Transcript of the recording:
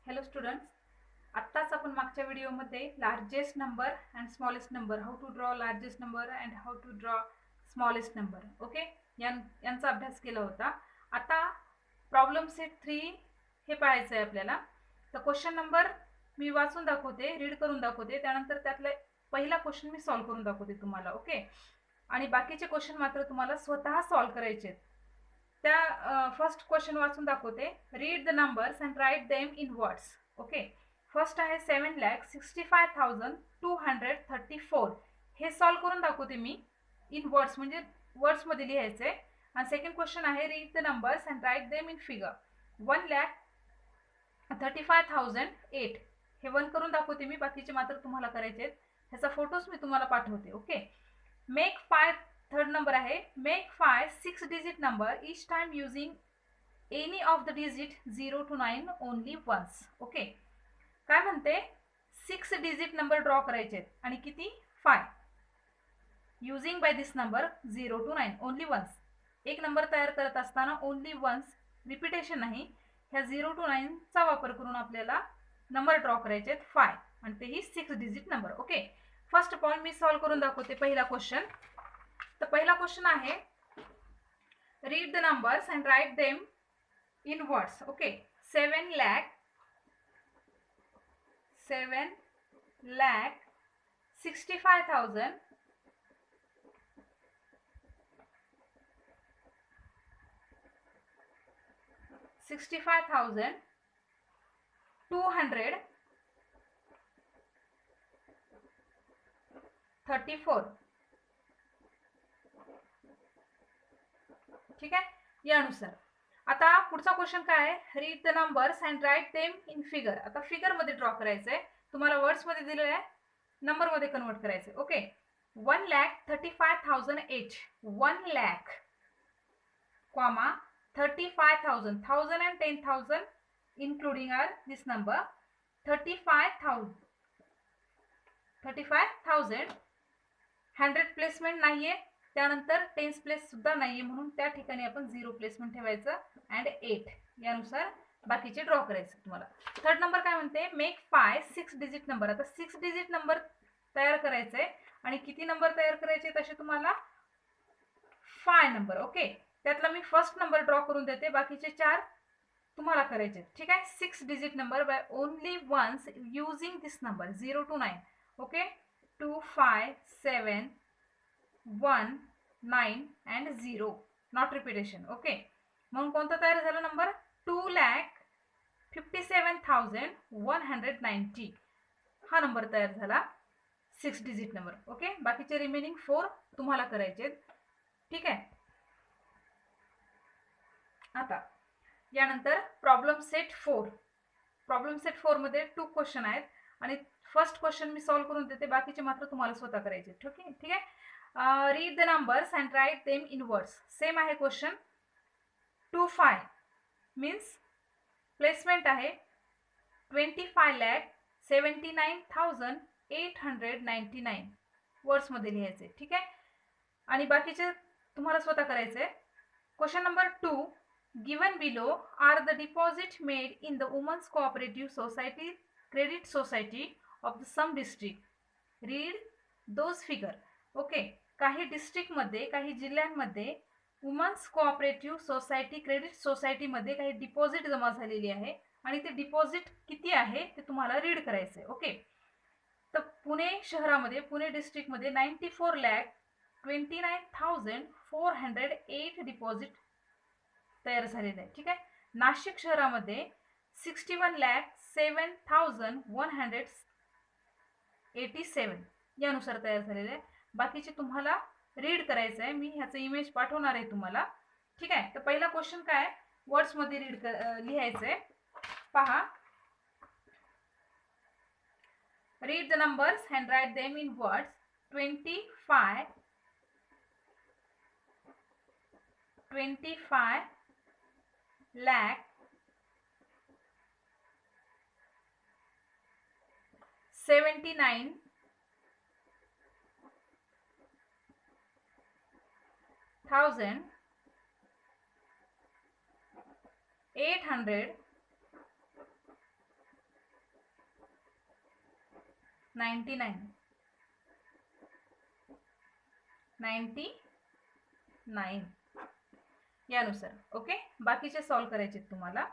Hello students, आत्ताच आपण मागच्या व्हिडिओमध्ये largest number and smallest number, how to draw largest number and how to draw smallest number, okay, यांचा अभ्यास केला होता. आता प्रॉब्लेम सेट 3 हे पाहायचं आहे आपल्याला. तर क्वेश्चन नंबर मी वाचून दाखवते, रीड करून दाखवते, त्यानंतर त्यातला पहिला क्वेश्चन मी सॉल्व्ह करून दाखवते तुम्हाला, ओके. आणि बाकीचे क्वेश्चन मात्र तुम्हाला स्वतः सॉल्व्ह करायचे आहेत. त्या फर्स्ट क्वेश्चन वाचून दाखवते. Read the numbers and write them in words. Okay, first आहे 7,65,234. हे सॉल्व्ह करून दाखवते मी इन वर्ड्स, म्हणजे वर्ड्समध्ये लिहायचं आहे. आणि सेकंड क्वेश्चन आहे read the numbers and write them in figure. 1,35,008 हे वन करून दाखवते मी, बाकीचे मात्र तुम्हाला करायचे आहेत. ह्याचा फोटोज मी तुम्हाला पाठवते. Okay, make 5. थर्ड नंबर आहे make 5 6 digit number each time using any of the digit 0 to 9 only once. Okay, काय म्हणते 6 डिजिट नंबर ड्रॉ करायचे आहेत आणि किती 5 using by this number 0 to 9 only once. एक नंबर तयार करत असताना ओनली वन्स, रिपिटेशन नाही, ह्या 0 to 9 चा वापर करून आपल्याला नंबर ड्रॉ करायचे आहेत 5 आणि तेही 6 digit number. Okay, first of all मी सॉल्व्ह करून दाखवते पहिला क्वेश्चन. तर पहिला क्वेश्चन आहे read the numbers and write them in words. Okay, 7,65,000 234. ठीक आहे, यानुसार आता पुढचा क्वेश्चन काय आहे read the numbers and write them in figure. आता फिगर मध्ये ड्रॉ करायचं आहे, तुम्हाला वर्ड्स मध्ये दिलेलं आहे, नंबर मध्ये कन्वर्ट करायचं आहे. Okay, 1,35,008 1 lakh, 35,000 1000 and 10,000 including are this number 35,000 100 placement नाहीये, त्यानंतर टेन्स प्लेस सुद्धा नाहीये, म्हणून त्या ठिकाणी आपण 0 प्लेसमेंट ठेवायचं अँड 8 यानुसार बाकीचे ड्रॉ करायचे तुम्हाला. थर्ड नंबर काय म्हणते मेक 5 6 डिजिट नंबर. आता 6 डिजिट नंबर तयार करायचे आणि किती नंबर तयार करायचे तसे तुम्हाला 5 नंबर. ओके, त्यातला मी फर्स्ट नंबर ड्रॉ करून देते, बाकीचे 4 तुम्हाला करायचे. ठीक आहे, 6 digit number by only once using this number 0 to 9. Okay, 2 5 7 1 9 and 0 not repetition. Okay, म्हणून कोणता तयार झाला नंबर 2,57,190 हा नंबर तयार झाला 6 डिजिट नंबर. ओके, बाकीचे रिमेनिंग 4 तुम्हाला करायचे. ठीक आहे, आता यानंतर प्रॉब्लेम सेट 4. प्रॉब्लेम सेट 4 मध्ये 2 क्वेश्चन आहेत आणि फर्स्ट क्वेश्चन मी सॉल्व्ह करून देते, बाकीचे मात्र तुम्हाला स्वतः करायचे. ठीक आहे, read the numbers and write them in words. Same आहे क्वेश्चन. 25 मीन्स प्लेसमेंट आहे 25,79,899 वर्ड्स मध्ये लिहायचे. ठीक आहे, आणि बाकीचे तुम्हाला स्वतः करायचे. Question number 2 given below are the deposit made in the women's cooperative society credit society of the some district. Read those figure. Okay, काही डिस्ट्रिक्टमध्ये काही जिल्ह्यांमध्ये वुमन्स कोऑपरेटिव्ह सोसायटी क्रेडिट सोसायटीमध्ये काही डिपॉझिट जमा झालेली आहे आणि ते डिपॉझिट किती आहे ते तुम्हाला रीड करायचं आहे. ओके, तर पुणे शहरामध्ये पुणे डिस्ट्रिक्टमध्ये 94,29,408 डिपॉझिट तयार झालेलं आहे. ठीक आहे, नाशिक शहरामध्ये 61,07,187 यानुसार तयार झालेलं आहे. बाकीचे तुम्हाला रीड करायचं आहे, मी ह्याचं इमेज पाठवणार आहे तुम्हाला. ठीक आहे, तर पहिला क्वेश्चन काय वर्ड्स मध्ये लिहायचं आहे पहा. Read the numbers and write them in words. 25 lakh 79,899 99 99 यानुसार. ओके, बाकीचे सॉल्व करायचे तुम्हाला.